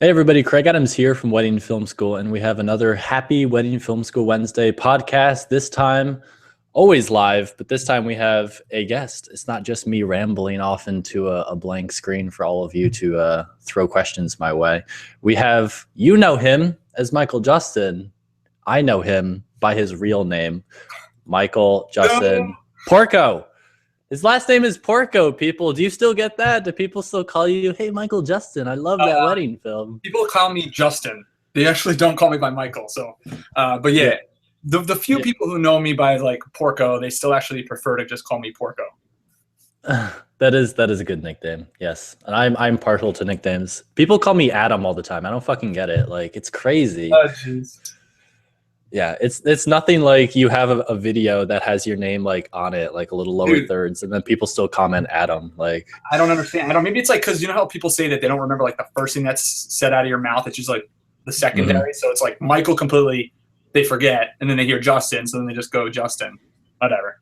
Hey everybody, Craig Adams here from Wedding Film School, and we have another Happy Wedding Film School Wednesday podcast. This time, always live, but this time we have a guest. It's not just me rambling off into a blank screen for all of you to throw questions my way. We have, you know him as Michael Justin. I know him by his real name, Michael Justin Porco. His last name is Porco, people. Do you still get that? Do people still call you, hey, Michael Justin, I love that wedding film? People call me Justin. They actually don't call me by Michael. So, but yeah, the few people who know me by like Porco, they still actually prefer to just call me Porco. That is a good nickname. Yes. And I'm partial to nicknames. People call me Adam all the time. I don't fucking get it. Like, it's crazy. Oh, jeez. Yeah, it's nothing like you have a video that has your name like on it, like a little lower thirds, and then people still comment Adam. Like, I don't understand. Maybe it's like, because you know how people say that they don't remember like the first thing that's said out of your mouth. It's just like the secondary. So it's like Michael completely, they forget, and then they hear Justin, so then they just go Justin. Whatever.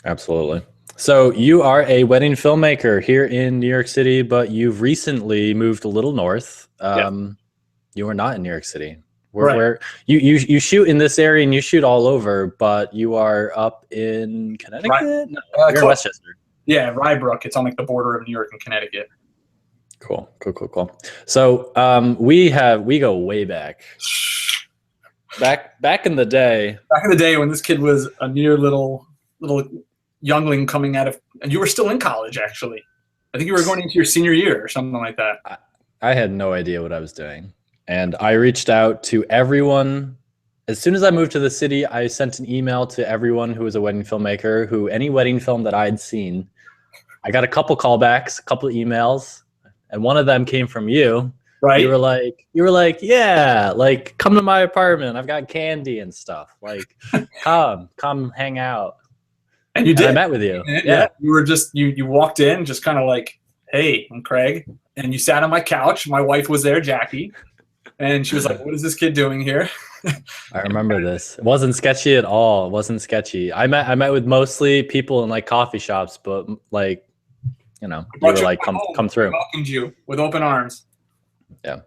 Absolutely. So you are a wedding filmmaker here in New York City, but you've recently moved a little north. You are not in New York City. Where you shoot in this area and you shoot all over, but you are up in Connecticut? No, you're in Westchester. Yeah, Rybrook. It's on like the border of New York and Connecticut. Cool. So we go way back. Back in the day. Back in the day when this kid was a mere little youngling coming out of, and you were still in college actually. I think you were going into your senior year or something like that. I had no idea what I was doing. And I reached out to everyone. As soon as I moved to the city, I sent an email to everyone who was a wedding filmmaker, any wedding film that I'd seen. I got a couple callbacks, a couple of emails, and one of them came from you. Right. You were like, yeah, like come to my apartment. I've got candy and stuff. Like, come hang out. And you did. And I met with you. Yeah. You were just you walked in, just kind of like, hey, I'm Craig. And you sat on my couch. My wife was there, Jackie. And she was like, what is this kid doing here? I remember this. It wasn't sketchy at all. It wasn't sketchy. I met with mostly people in like coffee shops, but like, you know, you were like, come through. We welcomed you with open arms. Yeah.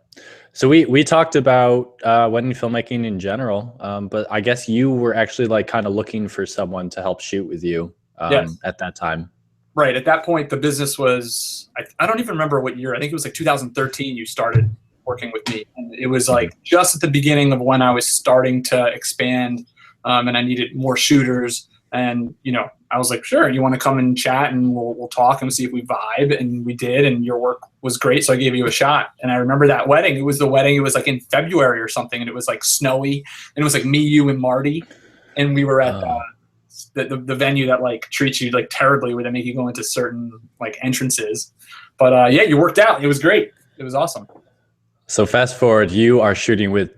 So we talked about wedding filmmaking in general, but I guess you were actually like kind of looking for someone to help shoot with you at that time. Right. At that point, the business was, I don't even remember what year. I think it was like 2013 you started working with me. And it was like just at the beginning of when I was starting to expand and I needed more shooters. And, you know, I was like, sure, you want to come and chat and we'll talk and see if we vibe. And we did. And your work was great. So I gave you a shot. And I remember that wedding. It was like in February or something. And it was like snowy. And it was like me, you, and Marty. And we were at the venue that like treats you like terribly, where they make you go into certain like entrances. But yeah, you worked out. It was great. It was awesome. So fast forward, you are shooting with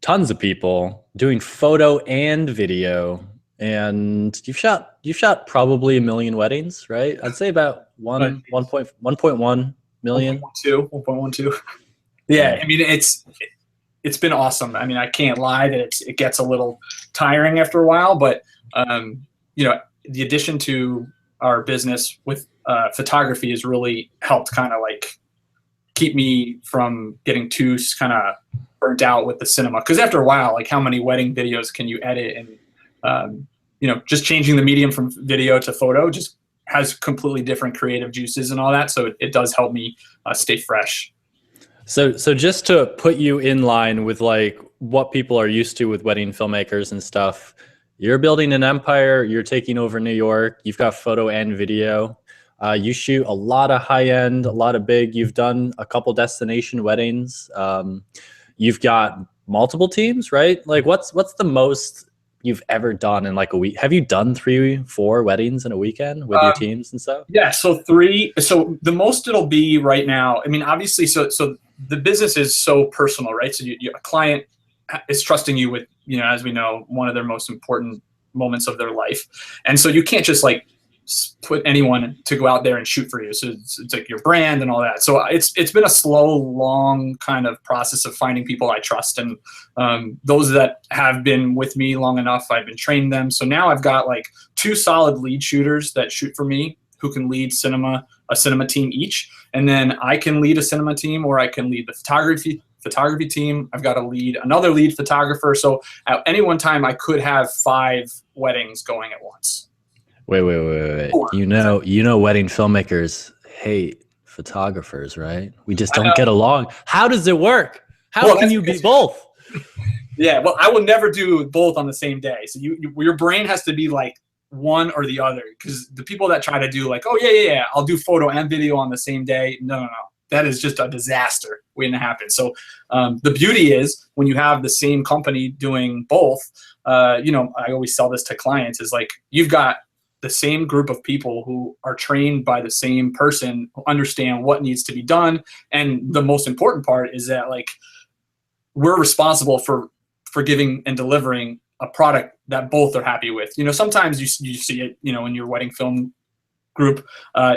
tons of people, doing photo and video, and you've shot probably 1 million weddings, right? I'd say about 1.1 million. 1.12. Yeah, I mean it's been awesome. I mean, I can't lie that it gets a little tiring after a while, but you know, the addition to our business with photography has really helped kind of like keep me from getting too kind of burnt out with the cinema. Because after a while, like how many wedding videos can you edit? And, you know, just changing the medium from video to photo just has completely different creative juices and all that. So it does help me stay fresh. So just to put you in line with like what people are used to with wedding filmmakers and stuff, you're building an empire, you're taking over New York, you've got photo and video. You shoot a lot of high end, a lot of big. You've done a couple destination weddings. You've got multiple teams, right? Like what's the most you've ever done in like a week? Have you done 3-4 weddings in a weekend with your teams and stuff? Yeah, so 3. So the most it'll be right now. I mean, obviously, so the business is so personal, right? So a client is trusting you with, you know, as we know, one of their most important moments of their life, and so you can't just like put anyone to go out there and shoot for you. So it's like your brand and all that. So it's been a slow, long kind of process of finding people I trust. And those that have been with me long enough, I've been training them. So now I've got like 2 solid lead shooters that shoot for me who can lead a cinema team each. And then I can lead a cinema team, or I can lead the photography team. I've got another lead photographer. So at any one time, I could have 5 weddings going at once. Wait. You know, wedding filmmakers hate photographers, right? We just don't get along. How does it work? How can you be both? Yeah, well, I will never do both on the same day. So your brain has to be like one or the other, because the people that try to do like, oh yeah, I'll do photo and video on the same day. No. That is just a disaster waiting to happen. So the beauty is when you have the same company doing both, I always sell this to clients, is like, you've got the same group of people who are trained by the same person, who understand what needs to be done. And the most important part is that, like, we're responsible for giving and delivering a product that both are happy with. Sometimes you see it, in your wedding film group,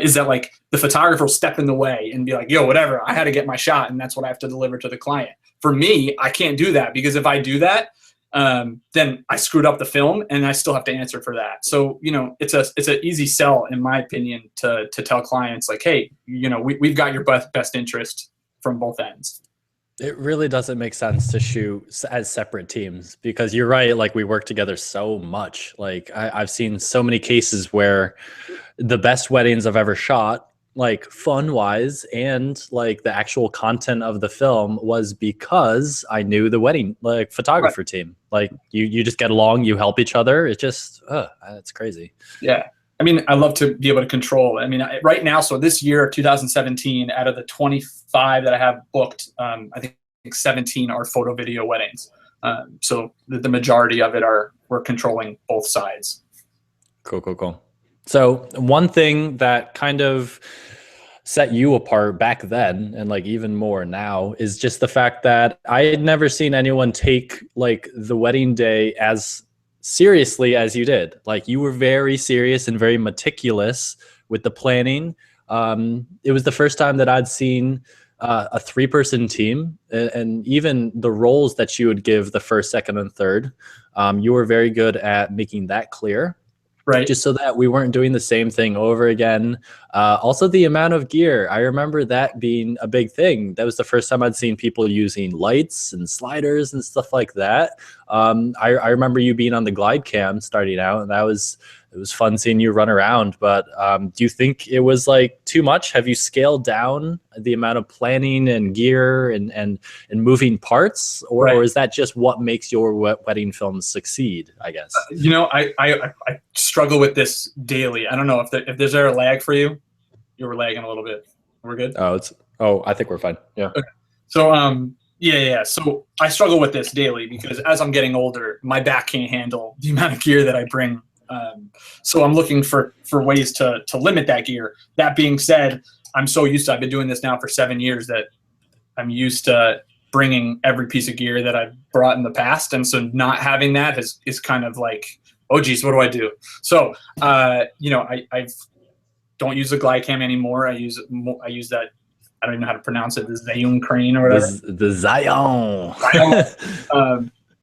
is that like the photographer will step in the way and be like, yo, whatever, I had to get my shot, and that's what I have to deliver to the client. For me, I can't do that, because if I do that, then I screwed up the film and I still have to answer for that. So, it's an easy sell, in my opinion, to tell clients like, hey, we've got your best interest from both ends. It really doesn't make sense to shoot as separate teams, because you're right. Like, we work together so much. Like, I've seen so many cases where the best weddings I've ever shot, like fun wise, and like the actual content of the film, was because I knew the wedding like photographer team. Like, you just get along, you help each other. It's just, it's crazy. Yeah. I mean, I love to be able to control. I mean, right now, so this year, 2017, out of the 25 that I have booked, I think 17 are photo video weddings. So the majority of it we're controlling both sides. Cool. So one thing that kind of set you apart back then, and like even more now, is just the fact that I had never seen anyone take like the wedding day as seriously as you did. Like, you were very serious and very meticulous with the planning. It was the first time that I'd seen a 3-person team, and even the roles that you would give the first, second, and third. You were very good at making that clear. Right. Just so that we weren't doing the same thing over again. Also, the amount of gear. I remember that being a big thing. That was the first time I'd seen people using lights and sliders and stuff like that. I remember you being on the glide cam starting out, and it was fun seeing you run around. But do you think it was like too much? Have you scaled down the amount of planning and gear and moving parts, or is that just what makes your wedding films succeed, I guess? I struggle with this daily. I don't know if there's a lag for you. You were lagging a little bit. We're good? I think we're fine. Yeah. Okay. So yeah. So I struggle with this daily, because as I'm getting older, my back can't handle the amount of gear that I bring. So I'm looking for ways to limit that gear. That being said, I've been doing this now for 7 years, that I'm used to bringing every piece of gear that I've brought in the past. And so not having that is kind of like, oh geez, what do I do? So, I don't use the glide cam anymore. I use that, I don't even know how to pronounce it, the Zion crane or whatever. The Zion.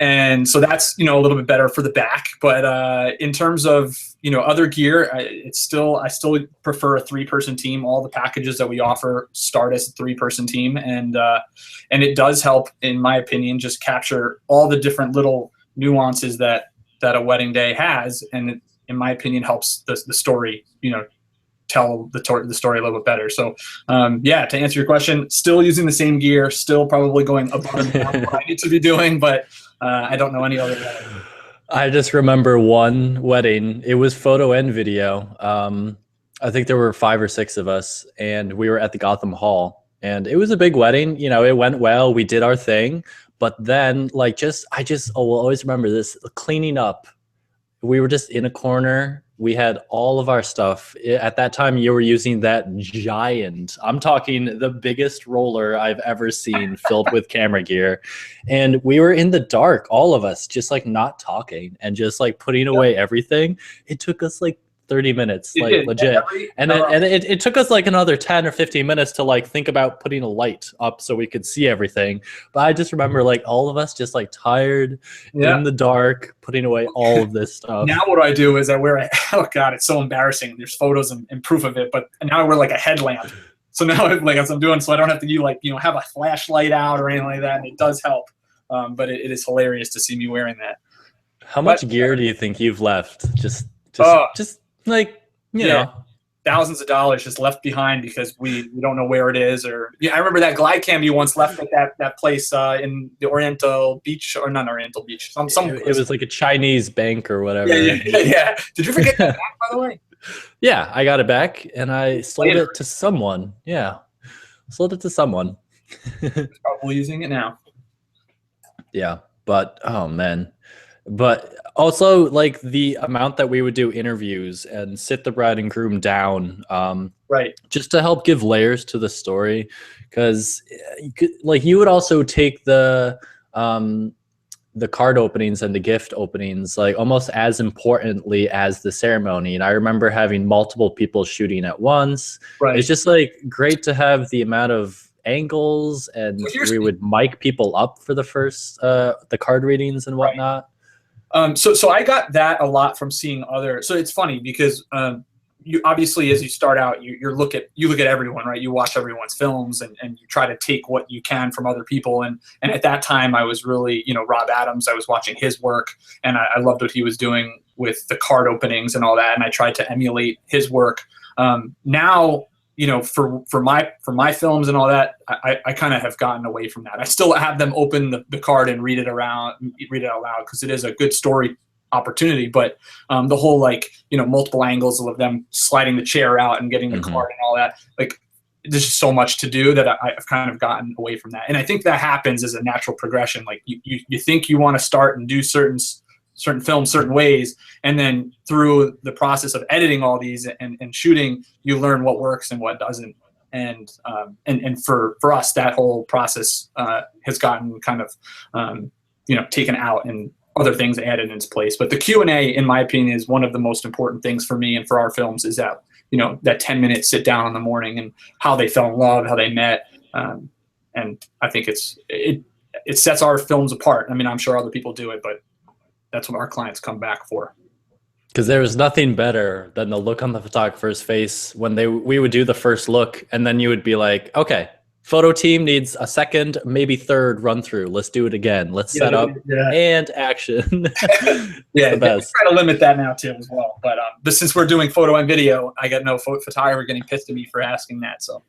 And so that's, a little bit better for the back. But in terms of, other gear, I still prefer a 3-person team. All the packages that we offer start as a 3-person team. And it does help, in my opinion, just capture all the different little nuances that a wedding day has. And it, in my opinion, helps the story, tell the story a little bit better. So to answer your question, still using the same gear, still probably going above and beyond what I need to be doing, but I don't know any other way. I just remember one wedding. It was photo and video. I think there were 5 or 6 of us, and we were at the Gotham Hall, and it was a big wedding. It went well. We did our thing, but then I will always remember this, cleaning up. We were just in a corner. We had all of our stuff. At that time, you were using that giant, I'm talking the biggest roller I've ever seen, filled with camera gear. And we were in the dark, all of us, just like not talking and just like putting away everything. It took us like 30 minutes, like legit. And it took us like another 10 or 15 minutes to like think about putting a light up so we could see everything. But I just remember like all of us just like tired in the dark, putting away all of this stuff. Now what I do is I wear oh God, it's so embarrassing. There's photos and proof of it, but now I wear like a headlamp. So now like as I'm doing, so I don't have to have a flashlight out or anything like that. And it does help. But it is hilarious to see me wearing that. How much gear do you think you've left? Just like, you know. Thousands of dollars just left behind because we don't know where it is. Or I remember that glide cam you once left at that place in the Oriental Beach, or not Oriental Beach. It was like a Chinese bank or whatever. Yeah. Did you forget that back, by the way? Yeah, I got it back and I sold it to someone. Yeah, sold it to someone. Probably using it now. Yeah, but oh man. But also, like, the amount that we would do interviews and sit the bride and groom down, right, just to help give layers to the story, because you would also take the card openings and the gift openings like almost as importantly as the ceremony. And I remember having multiple people shooting at once. Right, it's just like great to have the amount of angles, and we would mic people up for the first the card readings and whatnot. Right. So I got that a lot from seeing other. So it's funny because you obviously, as you start out, you look at everyone, right? You watch everyone's films and you try to take what you can from other people. And at that time, I was really, Rob Adams. I was watching his work, and I loved what he was doing with the card openings and all that. And I tried to emulate his work. Now, for my films and all that, I kind of have gotten away from that. I still have them open the card and read it out loud because it is a good story opportunity. But the whole multiple angles of them sliding the chair out and getting the card and all that, there's just so much to do that I've kind of gotten away from that. And I think that happens as a natural progression. Like you think you want to start and do certain films certain ways, and then through the process of editing all these and shooting, you learn what works and what doesn't. And for us, that whole process has gotten kind of taken out and other things added in its place. But the Q&A, in my opinion, is one of the most important things for me and for our films, is that that 10-minute sit down in the morning and how they fell in love, how they met, and I think it sets our films apart. I mean, I'm sure other people do it, but that's what our clients come back for. Because there was nothing better than the look on the photographer's face when we would do the first look, and then you would be like, okay, photo team needs a second, maybe third run through. Let's do it again. Let's set up and action. Yeah, we're trying to limit that now too as well. But since we're doing photo and video, I got no photographer getting pissed at me for asking that. So,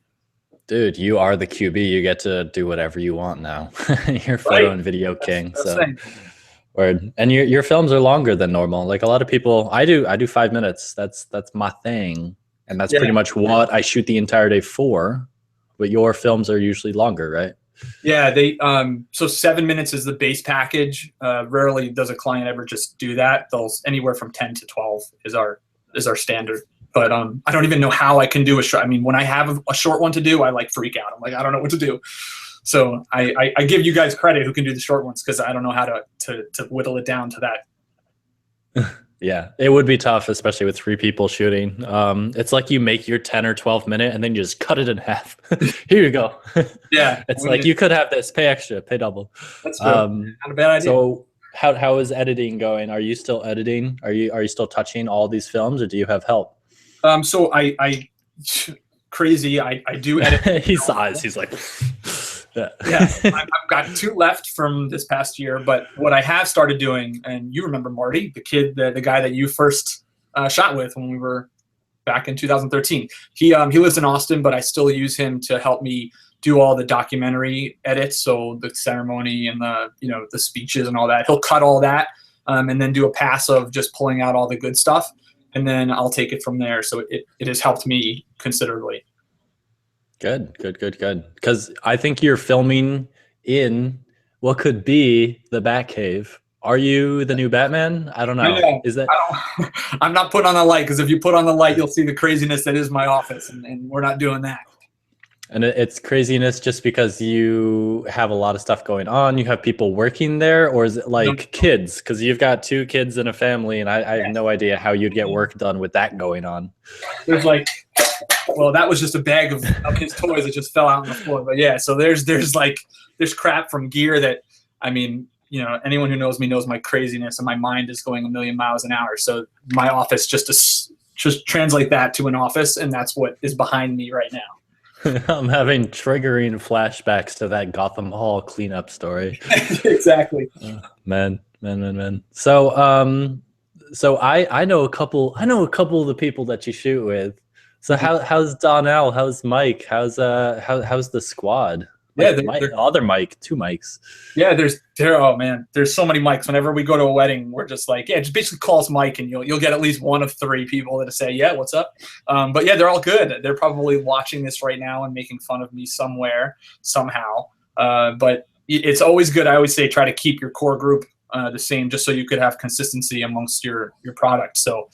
dude, you are the QB. You get to do whatever you want now. You're photo and video king. And your films are longer than normal. Like a lot of people, I do 5 minutes. That's my thing, and that's pretty much what I shoot the entire day for. But your films are usually longer, right? Yeah, so 7 minutes is the base package. Rarely does a client ever just do that. They'll anywhere from 10 to 12 is our standard. But I don't even know how I can do a short. I mean, when I have a short one to do, I freak out. I'm like, I don't know what to do. So I give you guys credit who can do the short ones, because I don't know how to whittle it down to that. Yeah, it would be tough, especially with 3 people shooting. It's like you make your 10 or 12 minute and then you just cut it in half. Here you go. Yeah. It's like you could have this, pay extra, pay double. That's not a bad idea. So how is editing going? Are you still editing? Are you still touching all these films, or do you have help? So I crazy. I do edit. He sighs. He's like, yeah. I've got 2 left from this past year, but what I have started doing, and you remember Marty, the kid, the guy that you first shot with when we were back in 2013. He lives in Austin, but I still use him to help me do all the documentary edits. So the ceremony and the speeches and all that. He'll cut all that and then do a pass of just pulling out all the good stuff, and then I'll take it from there. So it has helped me considerably. Good. Because I think you're filming in what could be the Batcave. Are you the new Batman? I don't know. No, is that? I'm not putting on the light, because if you put on the light, you'll see the craziness that is my office, and we're not doing that. And it's craziness just because you have a lot of stuff going on. You have people working there, or is it like kids? Because you've got 2 kids and a family, and I have no idea how you'd get work done with that going on. There's that was just a bag of his toys that just fell out on the floor. But yeah, so there's crap from gear that, I mean, anyone who knows me knows my craziness, and my mind is going a million miles an hour. So my office just translate that to an office, and that's what is behind me right now. I'm having triggering flashbacks to that Gotham Hall cleanup story. Exactly. Man. So I know a couple of the people that you shoot with. So how's Donnell? How's Mike? How's the squad? Yeah, Mike, other Mike, two Mikes. yeah. Oh man, there's so many mics. Whenever we go to a wedding, we're just like, yeah, just basically call us Mike, and you'll get at least one of three people that say, yeah, what's up? But yeah, they're all good. They're probably watching this right now and making fun of me somewhere somehow. But it's always good. I always say try to keep your core group the same, just so you could have consistency amongst your product. So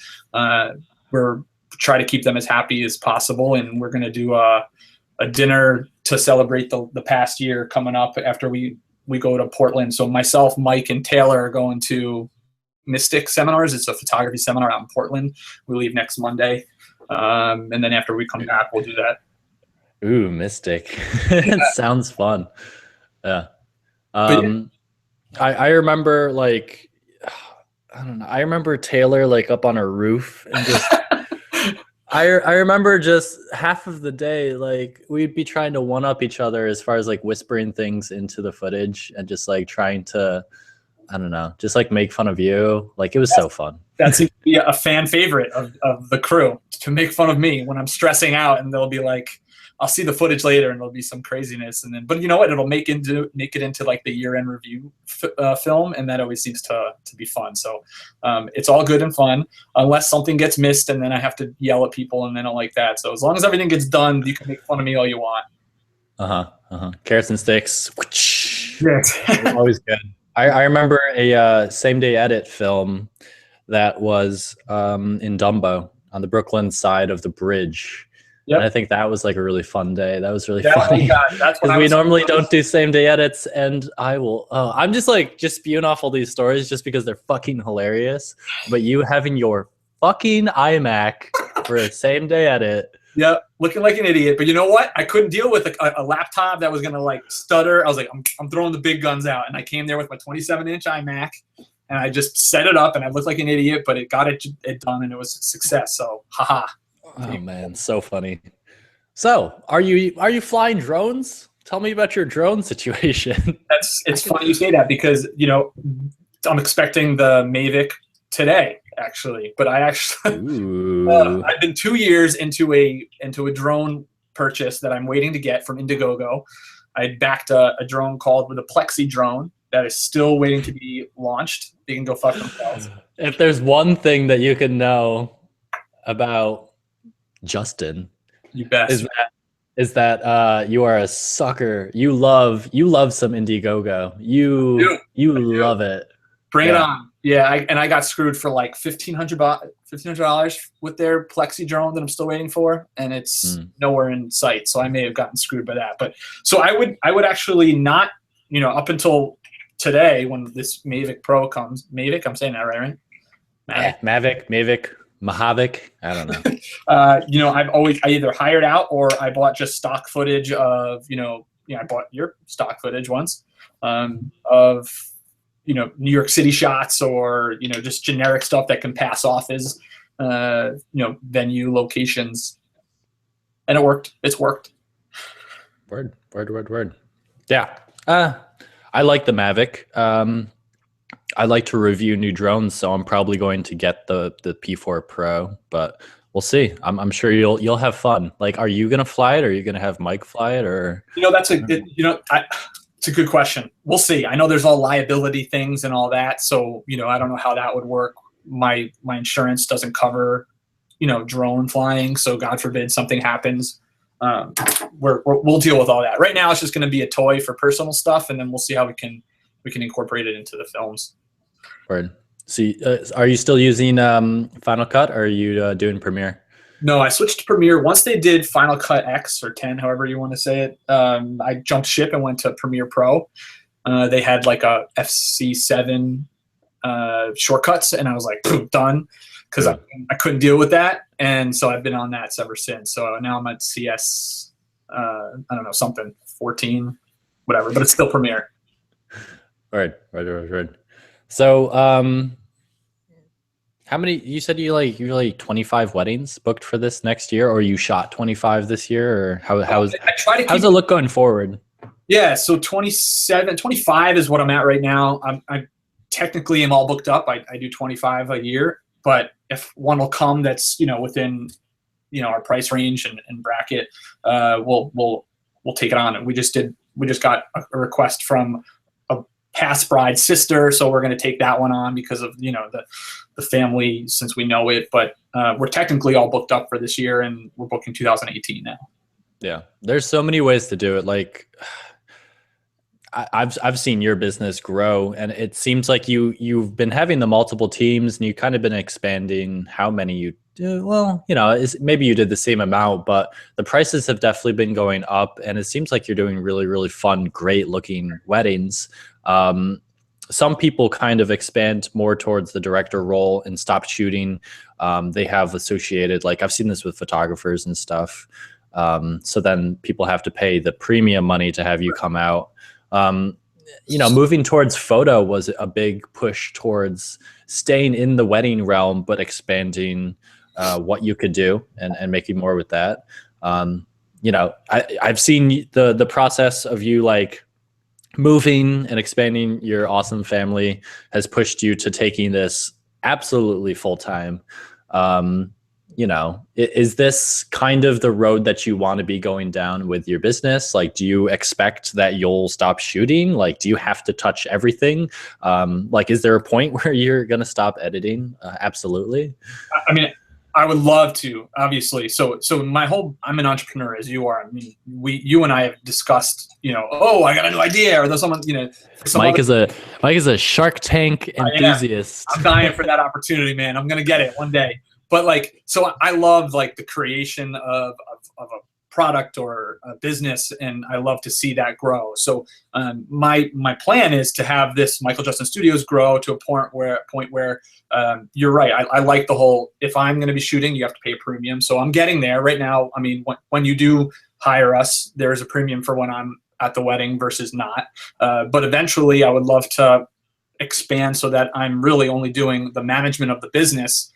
we're try to keep them as happy as possible, and we're gonna do a dinner to celebrate the past year coming up after we go to Portland. So myself, Mike, and Taylor are going to Mystic Seminars. It's a photography seminar out in Portland. We leave next Monday. And then after we come back, we'll do that. Ooh, Mystic. It sounds fun. Yeah. I remember like, I don't know. I remember Taylor like up on a roof and just I remember just half of the day, like we'd be trying to one up each other as far as like whispering things into the footage and just like trying to, I don't know, just like make fun of you. Like it was so fun. That seems to be a fan favorite of the crew, to make fun of me when I'm stressing out, and they'll be like, I'll see the footage later and there'll be some craziness, and then, but you know what? It'll make it into like the year-end review film, and that always seems to be fun. So it's all good and fun, unless something gets missed, and then I have to yell at people, and they don't like that. So as long as everything gets done, you can make fun of me all you want. Carrots and sticks. Yes. Always good. I remember a same-day edit film that was in Dumbo on the Brooklyn side of the bridge. Yep. And I think that was like a really fun day. That was really funny. Because we normally don't do same day edits, and I'm just spewing off all these stories just because they're fucking hilarious. But you having your fucking iMac for a same day edit. Yeah, looking like an idiot. But you know what? I couldn't deal with a laptop that was gonna like stutter. I was like, I'm throwing the big guns out, and I came there with my 27-inch iMac, and I just set it up, and I looked like an idiot, but it got it done, and it was a success. So, haha. Oh man, so funny. So, are you flying drones? Tell me about your drone situation. It's funny you say that, because I'm expecting the Mavic today, actually. But I actually I've been 2 years into a drone purchase that I'm waiting to get from Indiegogo. I backed a drone called the Plexi drone that is still waiting to be launched. They can go fuck themselves. If there's one thing that you can know about Justin, you bet, is that you are a sucker. You love some Indiegogo. You love it. Bring it on. Yeah, I got screwed for like $1,500 with their Plexi drone that I'm still waiting for, and it's nowhere in sight. So I may have gotten screwed by that. But so I would actually not, up until today when this Mavic Pro comes. Mavic, I'm saying that right? Mavic. Mahavik, I don't know. I either hired out or I bought just stock footage of, I bought your stock footage once of, New York City shots, or, just generic stuff that can pass off as, venue locations. And it worked. It's worked. Word. Yeah. I like the Mavic. I like to review new drones, so I'm probably going to get the P4 Pro, but we'll see. I'm sure you'll have fun. Like, are you gonna fly it, or are you gonna have Mike fly it, or? It's a good question. We'll see. I know there's all liability things and all that, so I don't know how that would work. My insurance doesn't cover, drone flying, so God forbid something happens. We'll deal with all that. Right now, it's just going to be a toy for personal stuff, and then we'll see how we can incorporate it into the films. Word. So, are you still using Final Cut, or are you doing Premiere? No, I switched to Premiere. Once they did Final Cut X or 10, however you want to say it, I jumped ship and went to Premiere Pro. They had like a FC7 shortcuts, and I was like, done, because I couldn't deal with that. And so I've been on that ever since. So now I'm at CS, I don't know, something, 14, whatever, but it's still Premiere. Right. So, How many, you said you like 25 weddings booked for this next year, or you shot 25 this year, or I try to how's keep it look going forward? Yeah, so 27, 25 is what I'm at right now. I technically am all booked up. I do 25 a year, but if one will come that's, within, our price range and bracket, we'll take it on. And we just got a request from a past bride's sister, so we're going to take that one on because of, the family, since we know it. But we're technically all booked up for this year, and we're booking 2018 now. Yeah, there's so many ways to do it. Like, I've seen your business grow, and it seems like you've been having the multiple teams, and you kind of been expanding how many you do. Well, maybe you did the same amount, but the prices have definitely been going up, and it seems like you're doing really, really fun, great looking weddings. Some people kind of expand more towards the director role and stop shooting. They have associated, like I've seen this with photographers and stuff. So then people have to pay the premium money to have you come out. Moving towards photo was a big push towards staying in the wedding realm, but expanding what you could do and making more with that. I've seen the process of you like moving and expanding your awesome family has pushed you to taking this absolutely full time. Is this kind of the road that you want to be going down with your business? Like, do you expect that you'll stop shooting? Like, do you have to touch everything? Like, is there a point where you're going to stop editing? Absolutely. I mean, I would love to, obviously. So I'm an entrepreneur, as you are. I mean, you and I have discussed, I got a new idea, or there's someone, Mike is a Shark Tank enthusiast. I'm dying for that opportunity, man. I'm going to get it one day. But so I love like the creation of a product or a business, and I love to see that grow. So my plan is to have this Michael Justin Studios grow to a point where you're right. I like the whole, if I'm going to be shooting, you have to pay a premium. So I'm getting there right now. I mean, when you do hire us, there's a premium for when I'm at the wedding versus not. But eventually I would love to expand so that I'm really only doing the management of the business.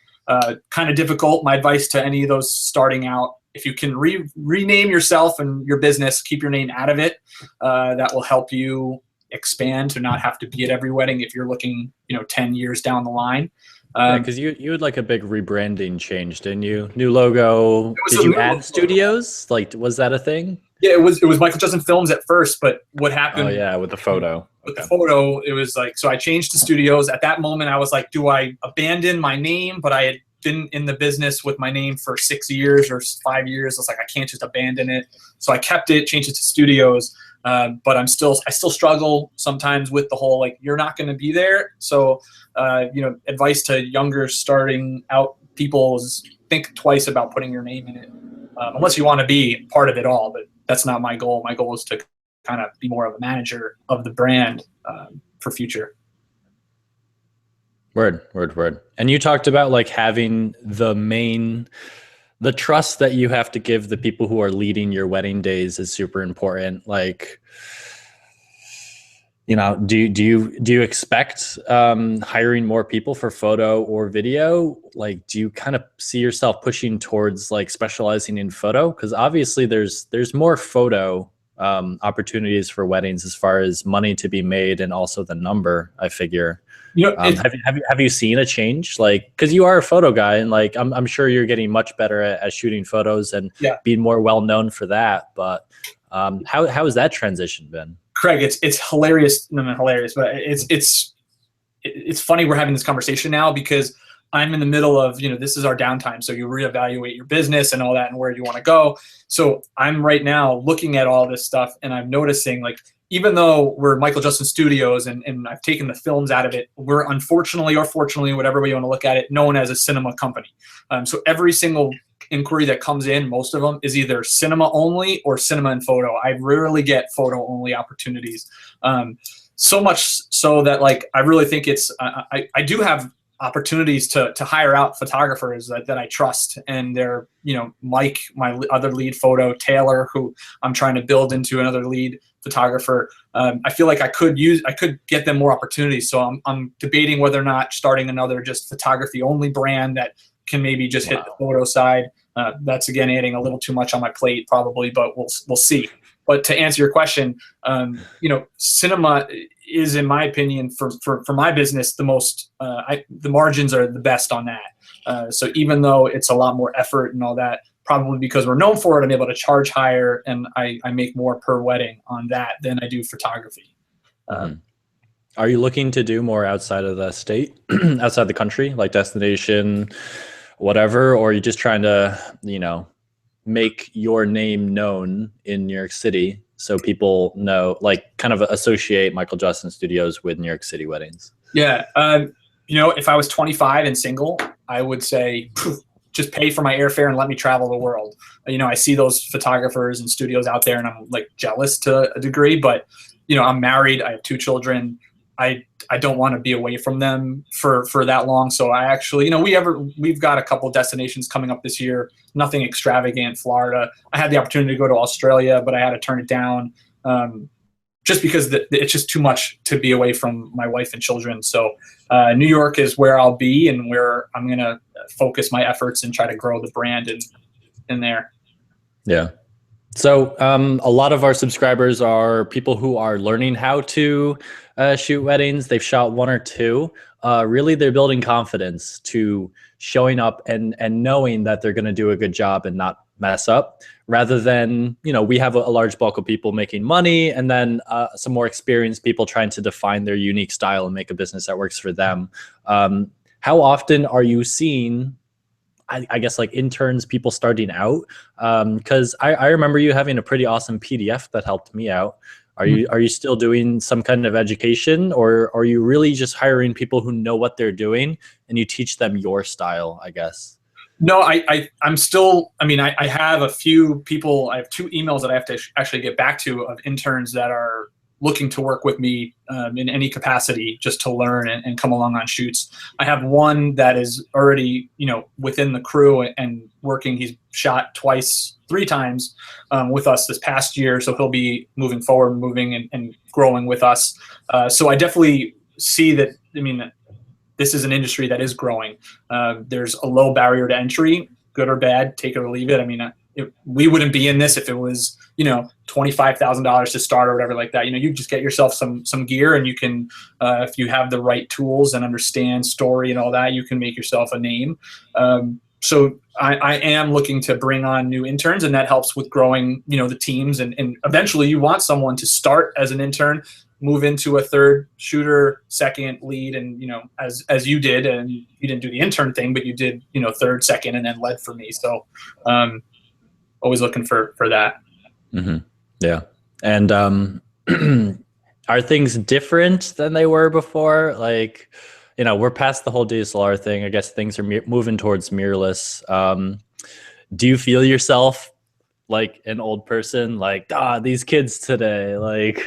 Kind of difficult. My advice to any of those starting out, if you can rename yourself and your business, keep your name out of it. That will help you expand to not have to be at every wedding if you're looking, 10 years down the line. Because you had like a big rebranding change, didn't you? New logo. Did you add studios? Like, was that a thing? Yeah, it was Michael Justin Films at first, but what happened? Oh yeah, with the photo. With the photo, it was like, so I changed to studios. At that moment, I was like, do I abandon my name? But I had been in the business with my name for 6 years or 5 years. I was like, I can't just abandon it. So I kept it, changed it to studios. But I still struggle sometimes with the whole, like, you're not going to be there. So, advice to younger starting out people is think twice about putting your name in it, unless you want to be part of it all. But that's not my goal. My goal is to kind of be more of a manager of the brand for future. Word. And you talked about like having the trust that you have to give the people who are leading your wedding days is super important. Like, do you expect hiring more people for photo or video? Like, do you kind of see yourself pushing towards like specializing in photo? Because obviously there's more photo opportunities for weddings as far as money to be made, and also the number, I figure. Have you seen a change? Like, because you are a photo guy, and like I'm sure you're getting much better at shooting photos and being more well known for that. But how has that transition been? Craig, it's hilarious. No, not hilarious, but it's funny we're having this conversation now, because I'm in the middle of, this is our downtime. So you reevaluate your business and all that and where you want to go. So I'm right now looking at all this stuff, and I'm noticing, like, even though we're Michael Justin Studios and I've taken the films out of it, we're unfortunately or fortunately, whatever way you want to look at it, known as a cinema company. So every single inquiry that comes in, most of them is either cinema only or cinema and photo. I rarely get photo only opportunities. So much so that, like, I really think it's, I do have opportunities to hire out photographers that I trust, and they're, Mike, my other lead photo, Taylor, who I'm trying to build into another lead photographer. I feel like I could get them more opportunities. So I'm debating whether or not starting another just photography only brand that can maybe just hit the photo side. That's again adding a little too much on my plate probably, but we'll see. But to answer your question, cinema is, in my opinion, for my business, the most the margins are the best on that. So even though it's a lot more effort and all that, probably because we're known for it, I'm able to charge higher, and I make more per wedding on that than I do photography. Are you looking to do more outside of the state, outside the country, like destination, whatever, or are you just trying to, make your name known in New York City so people know, like kind of associate Michael Justin Studios with New York City weddings? Yeah. If I was 25 and single, I would say, just pay for my airfare and let me travel the world. I see those photographers and studios out there and I'm like jealous to a degree, but I'm married. I have 2 children. I don't want to be away from them for that long. So I actually, we've got a couple destinations coming up this year, nothing extravagant. Florida. I had the opportunity to go to Australia, but I had to turn it down just because it's just too much to be away from my wife and children. So New York is where I'll be and where I'm going to focus my efforts and try to grow the brand in there. Yeah. So a lot of our subscribers are people who are learning how to shoot weddings. They've shot 1 or 2. Really, they're building confidence to showing up and knowing that they're going to do a good job and not mess up, rather than, we have a large bulk of people making money and then some more experienced people trying to define their unique style and make a business that works for them. How often are you seeing, I guess, like interns, people starting out? Because I remember you having a pretty awesome PDF that helped me out. Are you still doing some kind of education, or are you really just hiring people who know what they're doing and you teach them your style, I guess? No, I'm still, I have a few people, I have 2 emails that I have to actually get back to of interns that are looking to work with me in any capacity just to learn and come along on shoots. I have one that is already, within the crew and working. He's shot 3 times with us this past year. So he'll be moving forward, and growing with us. So I definitely see that, this is an industry that is growing. There's a low barrier to entry, good or bad, take it or leave it. We wouldn't be in this if it was, $25,000 to start or whatever like that. You just get yourself some gear, and you can, if you have the right tools and understand story and all that, you can make yourself a name. So I am looking to bring on new interns, and that helps with growing, the teams. And eventually you want someone to start as an intern, move into a 3rd shooter, 2nd lead, and as you did, and you didn't do the intern thing, but you did 3rd, 2nd, and then led for me. So always looking for that. Mm-hmm. Yeah. And are things different than they were before? Like, we're past the whole DSLR thing. I guess things are moving towards mirrorless. Do you feel yourself like an old person, like, these kids today, like?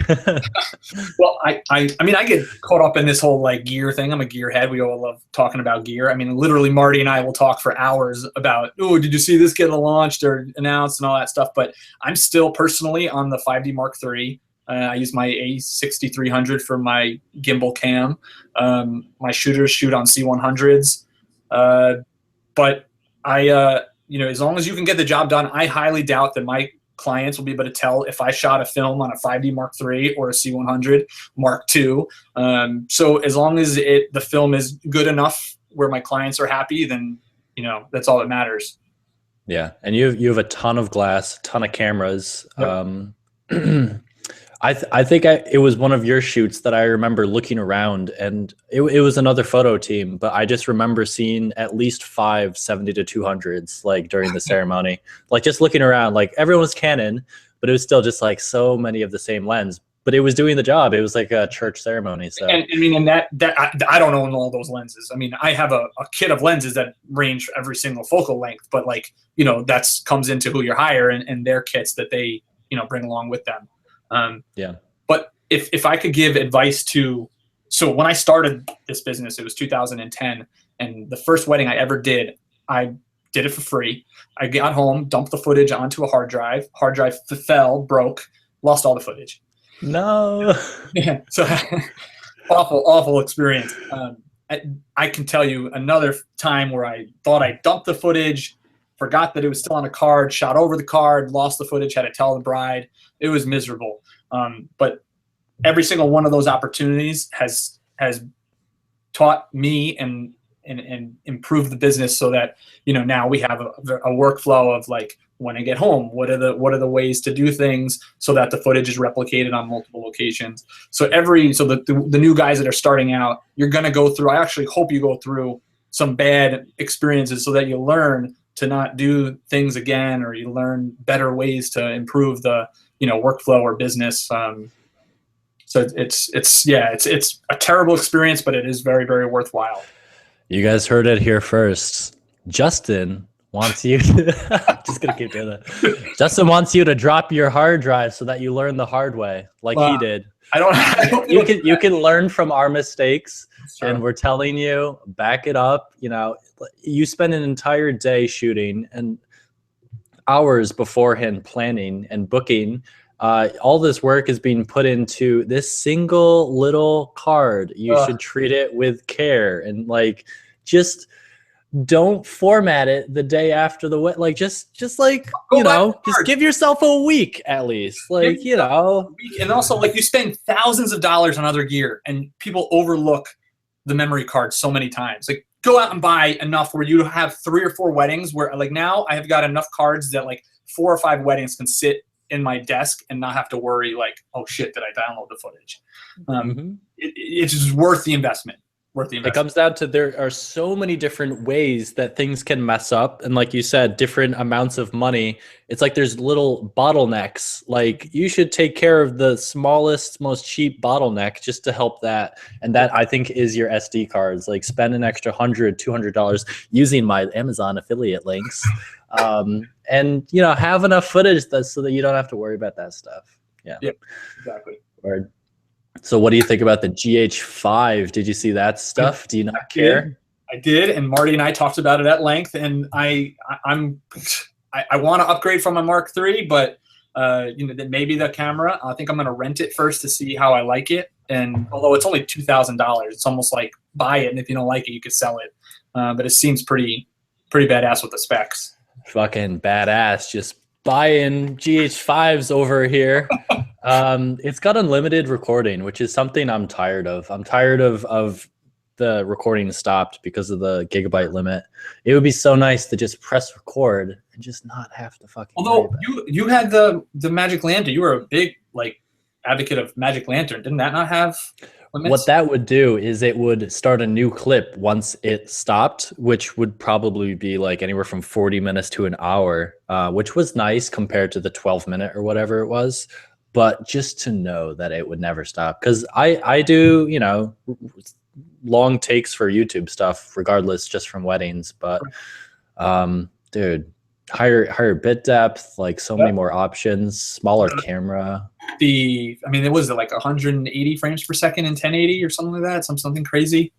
Well, I get caught up in this whole like gear thing. I'm a gearhead. We all love talking about gear. Literally Marty and I will talk for hours about, did you see this get launched or announced and all that stuff. But I'm still personally on the 5D Mark III. I use my A6300 for my gimbal cam. My shooters shoot on C100s. But as long as you can get the job done, I highly doubt that my clients will be able to tell if I shot a film on a 5D Mark III or a C100 Mark II. So as long as the film is good enough where my clients are happy, then, that's all that matters. Yeah. And you have a ton of glass, ton of cameras. Yep. I think it was one of your shoots that I remember looking around, and it was another photo team, but I just remember seeing at least 5 70-200s like during the ceremony, like just looking around, like everyone was Canon, but it was still just like so many of the same lens, but it was doing the job. It was like a church ceremony. So and I don't own all those lenses. I have a kit of lenses that range every single focal length, but that's comes into who you hire and their kits that they bring along with them. Yeah. But if I could give advice so when I started this business, it was 2010, and the first wedding I ever did, I did it for free. I got home, dumped the footage onto a hard drive. Hard drive fell, broke, lost all the footage. No. Yeah. So awful experience. I can tell you another time where I thought I dumped the footage, forgot that it was still on a card, shot over the card, lost the footage, had to tell the bride. It was miserable. But every single one of those opportunities has taught me and improve the business, so that now we have a workflow of like, when I get home, what are the ways to do things so that the footage is replicated on multiple locations. So the new guys that are starting out, you're going to go through, I actually hope you go through some bad experiences so that you learn to not do things again, or you learn better ways to improve the workflow or business. So it's a terrible experience, but it is very, very worthwhile. You guys heard it here first. Justin wants you to, just gonna keep doing that. Justin wants you to drop your hard drive so that you learn the hard way, like he did. I don't you can learn from our mistakes, and we're telling you, back it up. You spend an entire day shooting and hours beforehand planning and booking. All this work is being put into this single little card. You should treat it with care, and just don't format it the day after the wet. Just give yourself a week at least. And also, you spend thousands of dollars on other gear, and people overlook the memory card so many times. Go out and buy enough where you have 3 or 4 weddings, where now I have got enough cards that 4 or 5 weddings can sit in my desk and not have to worry oh shit, did I download the footage? It's just worth the investment. It comes down to, there are so many different ways that things can mess up, and like you said, different amounts of money. It's there's little bottlenecks. You should take care of the smallest, most cheap bottleneck just to help that, and that, I think, is your SD cards. Spend an extra $100, $200 using my Amazon affiliate links, and have enough footage so that you don't have to worry about that stuff. Yeah, exactly. Word. So what do you think about the GH5? Did you see that stuff? Do you not care? I did, and Marty and I talked about it at length, and I want to upgrade from my Mark III, but maybe the camera, I think I'm going to rent it first to see how I like it. And although it's only $2,000, it's almost like buy it, and if you don't like it, you could sell it. But it seems pretty badass with the specs. Fucking badass. Just buying GH5s over here. It's got unlimited recording, which is something I'm tired of. I'm tired of the recording stopped because of the gigabyte limit. It would be so nice to just press record and just not have to fucking. Although you had the Magic Lantern, you were a big advocate of Magic Lantern. Didn't that not have limits? What that would do is it would start a new clip once it stopped, which would probably be anywhere from 40 minutes to an hour, which was nice compared to the 12-minute or whatever it was. But just to know that it would never stop, because I do long takes for YouTube stuff regardless, just from weddings. But dude, higher bit depth, so many more options, smaller camera. It was 180 frames per second in 1080 or something like that, something crazy.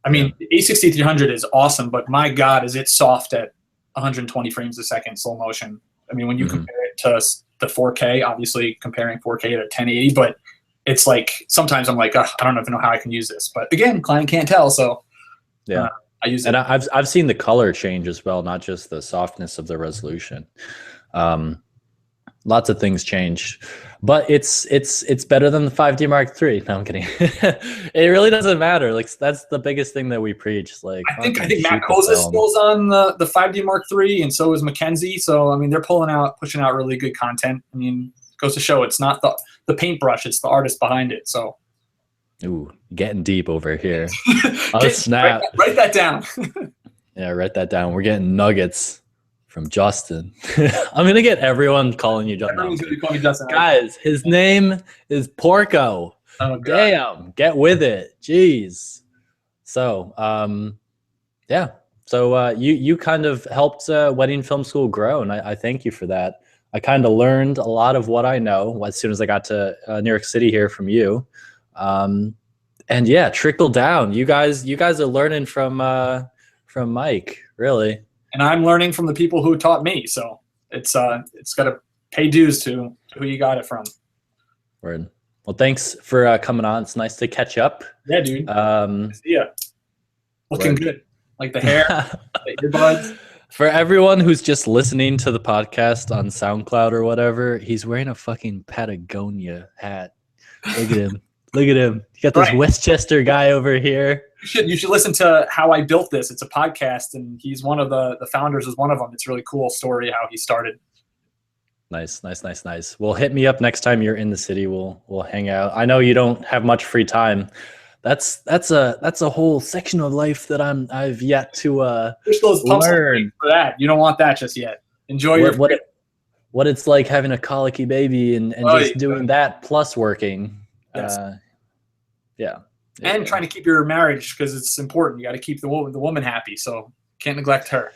The A6300 is awesome, but my God, is it soft at 120 frames a second slow motion. When you compare it to the 4K, obviously comparing 4K to 1080, but it's sometimes I'm I don't even know how I can use this. But again, client can't tell, so yeah, I use it. And I've seen the color change as well, not just the softness of the resolution. Lots of things change, but it's better than the 5D Mark III. No, I'm kidding. It really doesn't matter. That's the biggest thing that we preach. I think Matt Koza still's on the 5D Mark III, and so is Mackenzie. So they're pushing out really good content. Goes to show it's not the paintbrush, it's the artist behind it. So, ooh, getting deep over here. Oh snap! Write that down. Yeah, write that down. We're getting nuggets from Justin. I'm gonna get everyone calling you Justin. Everyone's gonna call me Justin. Guys, his name is Porco. Oh, God. Damn, get with it. Jeez. So, yeah. So you kind of helped Wedding Film School grow, and I thank you for that. I kind of learned a lot of what I know as soon as I got to New York City here from you. And yeah, trickle down. You guys are learning from Mike, really. And I'm learning from the people who taught me. So it's got to pay dues to who you got it from. Word. Well, thanks for coming on. It's nice to catch up. Yeah, dude. Yeah, looking good. Like the hair, the earbuds. For everyone who's just listening to the podcast on SoundCloud or whatever, he's wearing a fucking Patagonia hat. Look at him. Look at him. You got this Westchester guy over here. You should listen to How I Built This. It's a podcast, and he's one of the founders is one of them. It's a really cool story how he started. Nice. Well, hit me up next time you're in the city. We'll hang out. I know you don't have much free time. That's a whole section of life that I've yet to learn for that. You don't want that just yet. Enjoy what it's like having a colicky baby and just doing that plus working. Yes. Yeah. And trying to keep your marriage, because it's important. You got to keep the woman happy, so can't neglect her.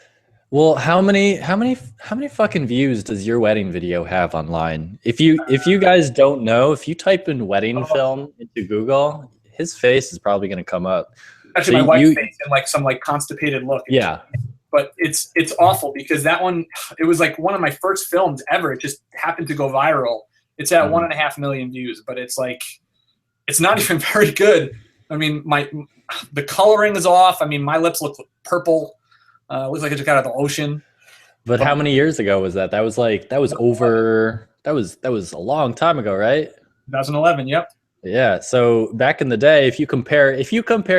Well, how many fucking views does your wedding video have online? If you guys don't know, if you type in wedding film into Google, his face is probably going to come up. Actually, my wife's face in like some like constipated look. Yeah. But it's awful because that one, it was like one of my first films ever. It just happened to go viral. It's at 1.5 million views, but it's like, it's not even very good. I mean, the coloring is off. I mean, my lips look purple. Looks like I just got out of the ocean. But how many years ago was that? That was a long time ago, right? 2011. Yep. Yeah. So back in the day, if you compare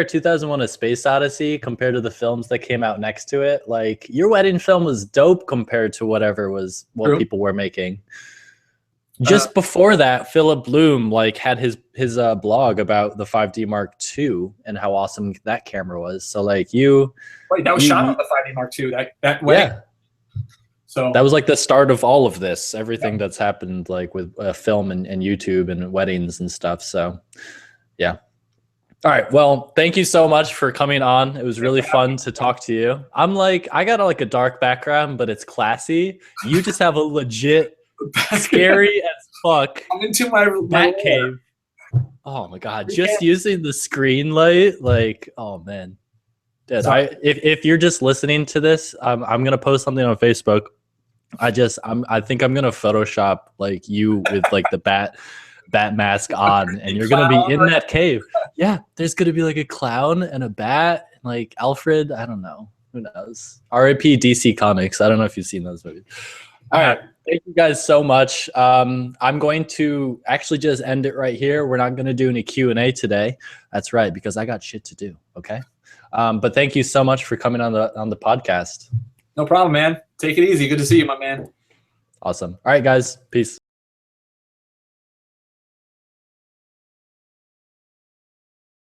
2001: A Space Odyssey compared to the films that came out next to it, like your wedding film was dope compared to what people were making. Just before that, Philip Bloom had his blog about the 5D Mark II and how awesome that camera was. So like that was shot on the 5D Mark II. That way. Yeah. So that was like the start of all of this, everything that's happened like with film and YouTube and weddings and stuff. So yeah. All right. Well, thank you so much for coming on. It was really fun to talk to you. I got a dark background, but it's classy. You just have a legit scary as fuck. I'm into my bat cave. Oh my god! Just using the screen light, oh man, dude. If you're just listening to this, I'm gonna post something on Facebook. I think I'm gonna Photoshop you with the bat mask on, and you're gonna be in that cave. Yeah, there's gonna be a clown and a bat, and Alfred. I don't know. Who knows? R.I.P. DC Comics. I don't know if you've seen those movies. All right. Thank you guys so much. I'm going to actually just end it right here. We're not going to do any Q&A today. That's right, because I got shit to do. Okay. But thank you so much for coming on the podcast. No problem, man. Take it easy. Good to see you, my man. Awesome. All right, guys. Peace.